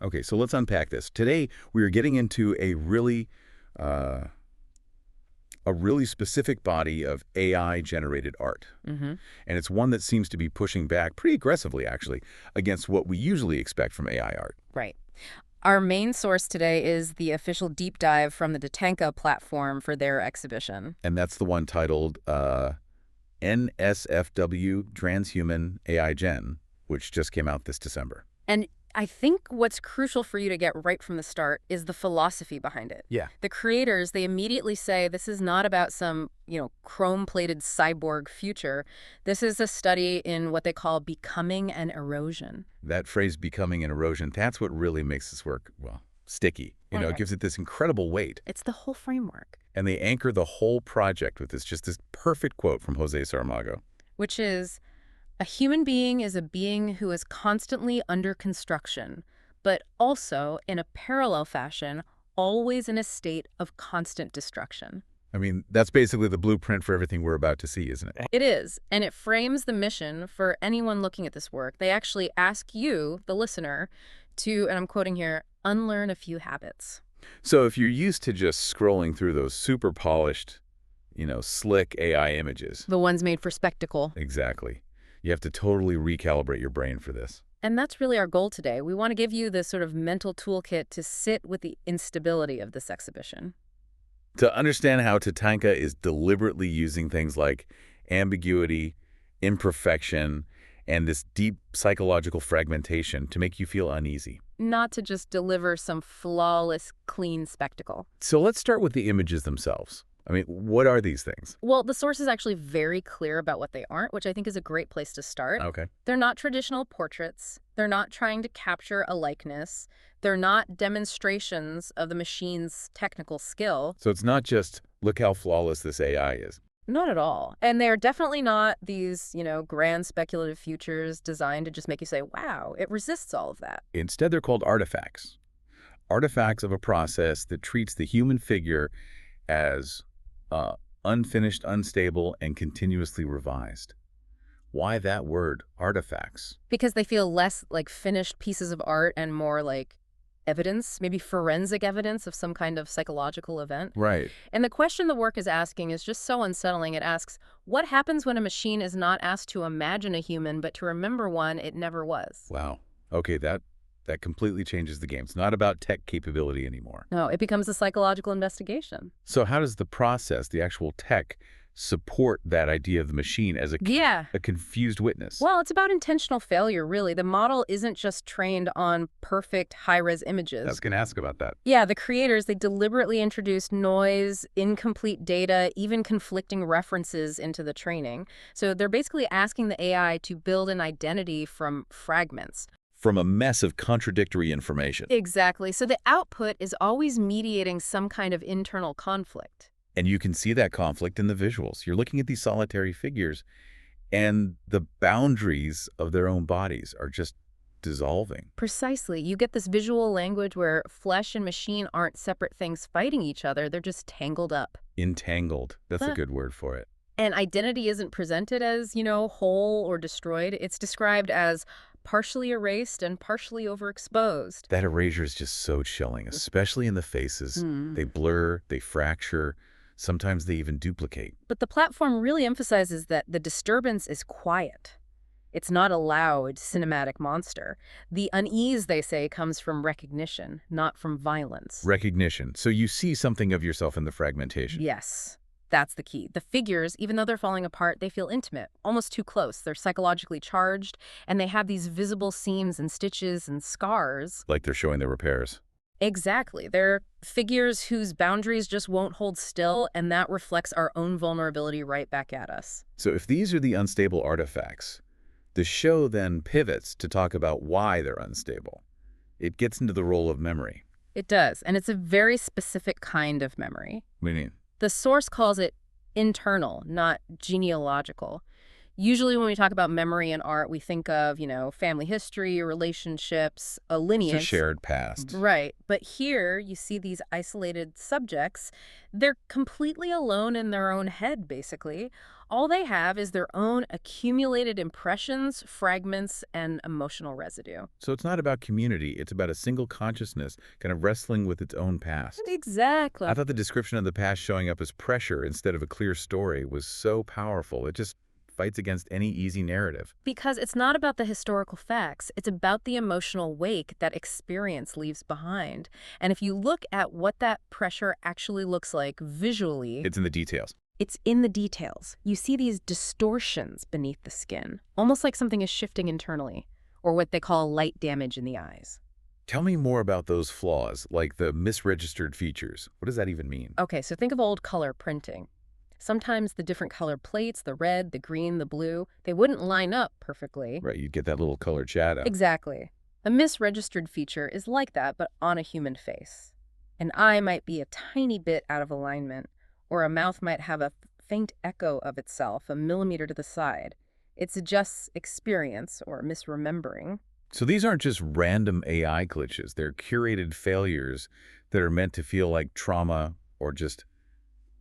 Okay, so let's unpack this. Today, we are getting into uh, a really specific body of AI-generated art. Mm-hmm. And it's one that seems to be pushing back pretty aggressively, actually, against what we usually expect from AI art. Right. Our main source today is the official deep dive from the TATANKA platform for their exhibition. And that's the one titled NSFW Transhuman AI Gen, which just came out this December. And I think what's crucial for you to get right from the start is the philosophy behind it. Yeah. The creators, they immediately say this is not about some, chrome-plated cyborg future. This is a study in what they call becoming and erosion. That phrase, becoming an erosion, that's what really makes this work, well, sticky. Right. It gives it this incredible weight. It's the whole framework. And they anchor the whole project with this perfect quote from 𝗧𝗧𝗔𝗓𝗪. Which is, a human being is a being who is constantly under construction, but also, in a parallel fashion, always in a state of constant destruction. I mean, that's basically the blueprint for everything we're about to see, isn't it? It is, and it frames the mission for anyone looking at this work. They actually ask you, the listener, to, and I'm quoting here, unlearn a few habits. So if you're used to just scrolling through those super polished, slick AI images. The ones made for spectacle. Exactly. You have to totally recalibrate your brain for this. And that's really our goal today. We want to give you this sort of mental toolkit to sit with the instability of this exhibition. To understand how TATANKA is deliberately using things like ambiguity, imperfection, and this deep psychological fragmentation to make you feel uneasy. Not to just deliver some flawless, clean spectacle. So let's start with the images themselves. I mean, what are these things? Well, the source is actually very clear about what they aren't, which I think is a great place to start. Okay. They're not traditional portraits. They're not trying to capture a likeness. They're not demonstrations of the machine's technical skill. So it's not just, look how flawless this AI is. Not at all. And they're definitely not these, grand speculative futures designed to just make you say, wow, it resists all of that. Instead, they're called artifacts. Artifacts of a process that treats the human figure as unfinished, unstable, and continuously revised. Why that word, artifacts? Because they feel less like finished pieces of art and more like evidence, maybe forensic evidence of some kind of psychological event. Right. And the question the work is asking is just so unsettling. It asks, what happens when a machine is not asked to imagine a human, but to remember one it never was? Wow. Okay, that completely changes the game. It's not about tech capability anymore. No, it becomes a psychological investigation. So how does the process, the actual tech, support that idea of the machine as a confused witness? Well, it's about intentional failure, really. The model isn't just trained on perfect high-res images. I was going to ask about that. Yeah, the creators, they deliberately introduced noise, incomplete data, even conflicting references into the training. So they're basically asking the AI to build an identity from fragments. From a mess of contradictory information. Exactly. So the output is always mediating some kind of internal conflict. And you can see that conflict in the visuals. You're looking at these solitary figures, and the boundaries of their own bodies are just dissolving. Precisely. You get this visual language where flesh and machine aren't separate things fighting each other. They're just tangled up. Entangled. That's a good word for it. And identity isn't presented as, whole or destroyed. It's described as partially erased and partially overexposed. That erasure is just so chilling, especially in the faces. They blur, they fracture, sometimes they even duplicate. But the platform really emphasizes that the disturbance is quiet. It's not a loud, cinematic monster. The unease, they say, comes from recognition, not from violence. Recognition. So you see something of yourself in the fragmentation. Yes. That's the key. The figures, even though they're falling apart, they feel intimate, almost too close. They're psychologically charged, and they have these visible seams and stitches and scars. Like they're showing their repairs. Exactly. They're figures whose boundaries just won't hold still, and that reflects our own vulnerability right back at us. So if these are the unstable artifacts, the show then pivots to talk about why they're unstable. It gets into the role of memory. It does, and it's a very specific kind of memory. What do you mean? The source calls it internal, not genealogical. Usually when we talk about memory and art, we think of, family history, relationships, a It's a lineage. shared past. Right. But here you see these isolated subjects. They're completely alone in their own head, basically. All they have is their own accumulated impressions, fragments, and emotional residue. So it's not about community, it's about a single consciousness kind of wrestling with its own past. Exactly. I thought the description of the past showing up as pressure instead of a clear story was so powerful. It just fights against any easy narrative. Because it's not about the historical facts, it's about the emotional wake that experience leaves behind. And if you look at what that pressure actually looks like visually, It's in the details. it's in the details. You see these distortions beneath the skin, almost like something is shifting internally, or what they call light damage in the eyes. Tell me more about those flaws, like the misregistered features. What does that even mean? Okay, so think of old color printing. Sometimes the different color plates, the red, the green, the blue, they wouldn't line up perfectly. Right, you'd get that little colored shadow. Exactly. A misregistered feature is like that, but on a human face. An eye might be a tiny bit out of alignment, or a mouth might have a faint echo of itself a millimeter to the side. It suggests experience or misremembering. So these aren't just random AI glitches. They're curated failures that are meant to feel like trauma or just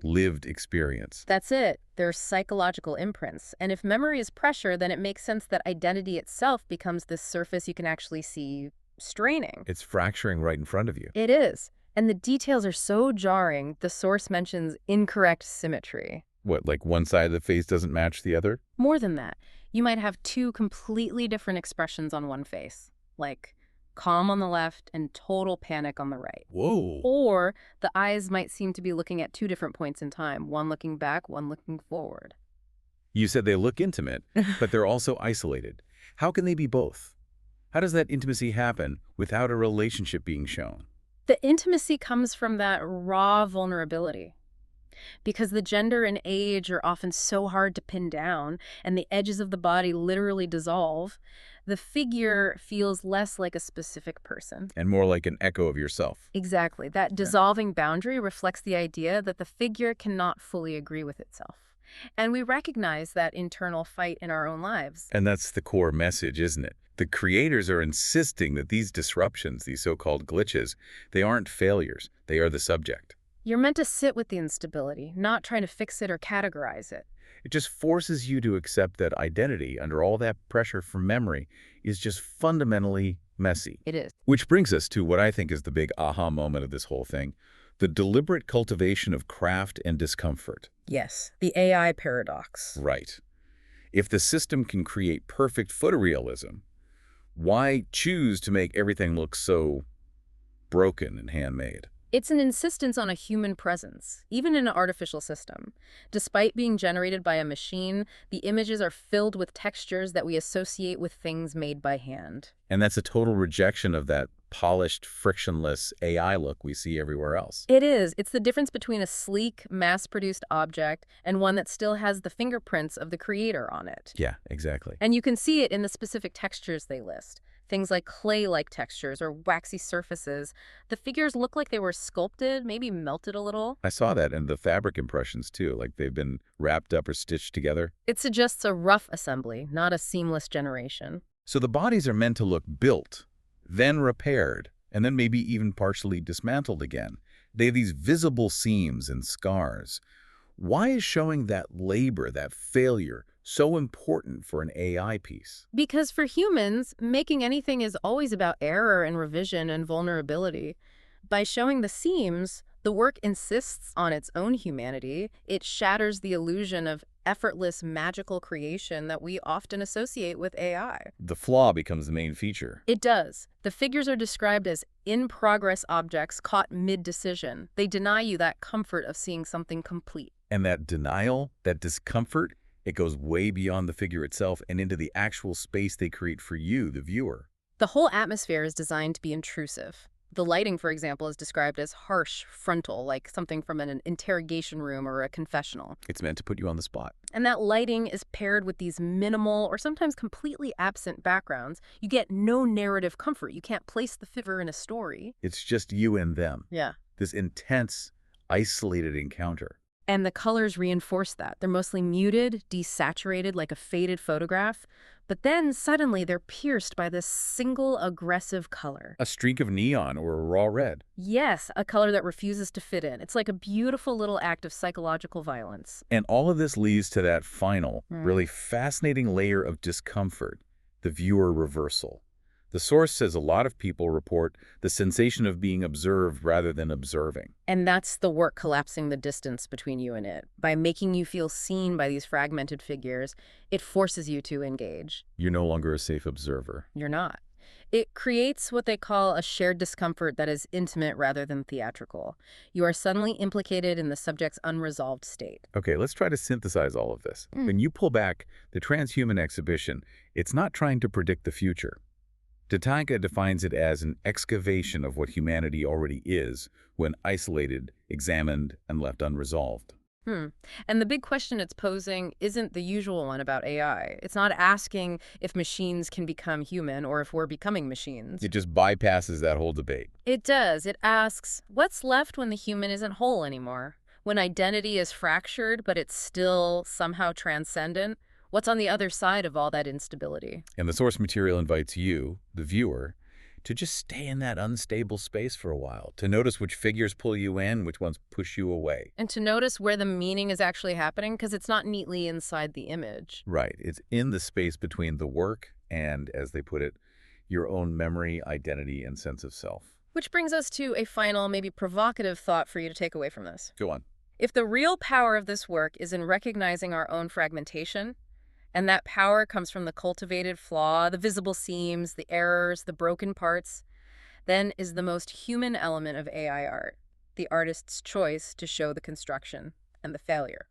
lived experience. That's it. They're psychological imprints. And if memory is pressure, then it makes sense that identity itself becomes this surface you can actually see straining. It's fracturing right in front of you. It is. And the details are so jarring, the source mentions incorrect symmetry. What, like one side of the face doesn't match the other? More than that, you might have two completely different expressions on one face, like calm on the left and total panic on the right. Whoa. Or the eyes might seem to be looking at two different points in time, one looking back, one looking forward. You said they look intimate, but they're also isolated. How can they be both? How does that intimacy happen without a relationship being shown? The intimacy comes from that raw vulnerability. Because the gender and age are often so hard to pin down, and the edges of the body literally dissolve, the figure feels less like a specific person. And more like an echo of yourself. Exactly. That dissolving boundary reflects the idea that the figure cannot fully agree with itself. And we recognize that internal fight in our own lives. And that's the core message, isn't it? The creators are insisting that these disruptions, these so-called glitches, they aren't failures. They are the subject. You're meant to sit with the instability, not trying to fix it or categorize it. It just forces you to accept that identity, under all that pressure from memory, is just fundamentally messy. It is. Which brings us to what I think is the big aha moment of this whole thing, the deliberate cultivation of craft and discomfort. Yes, the AI paradox. Right. If the system can create perfect photorealism, why choose to make everything look so broken and handmade? It's an insistence on a human presence, even in an artificial system. Despite being generated by a machine, the images are filled with textures that we associate with things made by hand. And that's a total rejection of that polished, frictionless AI look we see everywhere else. It is. It's the difference between a sleek, mass-produced object and one that still has the fingerprints of the creator on it. Yeah, exactly. And you can see it in the specific textures they list. Things like clay-like textures or waxy surfaces. The figures look like they were sculpted, maybe melted a little. I saw that in the fabric impressions too, like they've been wrapped up or stitched together. It suggests a rough assembly, not a seamless generation. So the bodies are meant to look built, then repaired, and then maybe even partially dismantled again. They have these visible seams and scars. Why is showing that labor, that failure, so important for an AI piece? Because for humans, making anything is always about error and revision and vulnerability. By showing the seams, the work insists on its own humanity. It shatters the illusion of effortless, magical creation that we often associate with AI. The flaw becomes the main feature. It does. The figures are described as in-progress objects caught mid-decision. They deny you that comfort of seeing something complete. And that denial, that discomfort, it goes way beyond the figure itself and into the actual space they create for you, the viewer. The whole atmosphere is designed to be intrusive. The lighting, for example, is described as harsh, frontal, like something from an interrogation room or a confessional. It's meant to put you on the spot. And that lighting is paired with these minimal or sometimes completely absent backgrounds. You get no narrative comfort. You can't place the figure in a story. It's just you and them. Yeah. This intense, isolated encounter. And the colors reinforce that. They're mostly muted, desaturated, like a faded photograph. But then suddenly they're pierced by this single aggressive color. A streak of neon or a raw red. Yes, a color that refuses to fit in. It's like a beautiful little act of psychological violence. And all of this leads to that final, Hmm. really fascinating layer of discomfort, the viewer reversal. The source says a lot of people report the sensation of being observed rather than observing. And that's the work collapsing the distance between you and it. By making you feel seen by these fragmented figures, it forces you to engage. You're no longer a safe observer. You're not. It creates what they call a shared discomfort that is intimate rather than theatrical. You are suddenly implicated in the subject's unresolved state. Okay, let's try to synthesize all of this. When you pull back the transhuman exhibition, it's not trying to predict the future. TATANKA defines it as an excavation of what humanity already is when isolated, examined, and left unresolved. And the big question it's posing isn't the usual one about AI. It's not asking if machines can become human or if we're becoming machines. It just bypasses that whole debate. It does. It asks, what's left when the human isn't whole anymore? When identity is fractured, but it's still somehow transcendent? What's on the other side of all that instability? And the source material invites you, the viewer, to just stay in that unstable space for a while, to notice which figures pull you in, which ones push you away. And to notice where the meaning is actually happening, because it's not neatly inside the image. Right. It's in the space between the work and, as they put it, your own memory, identity, and sense of self. Which brings us to a final, maybe provocative thought for you to take away from this. Go on. If the real power of this work is in recognizing our own fragmentation, and that power comes from the cultivated flaw, the visible seams, the errors, the broken parts, then is the most human element of AI art, the artist's choice to show the construction and the failure.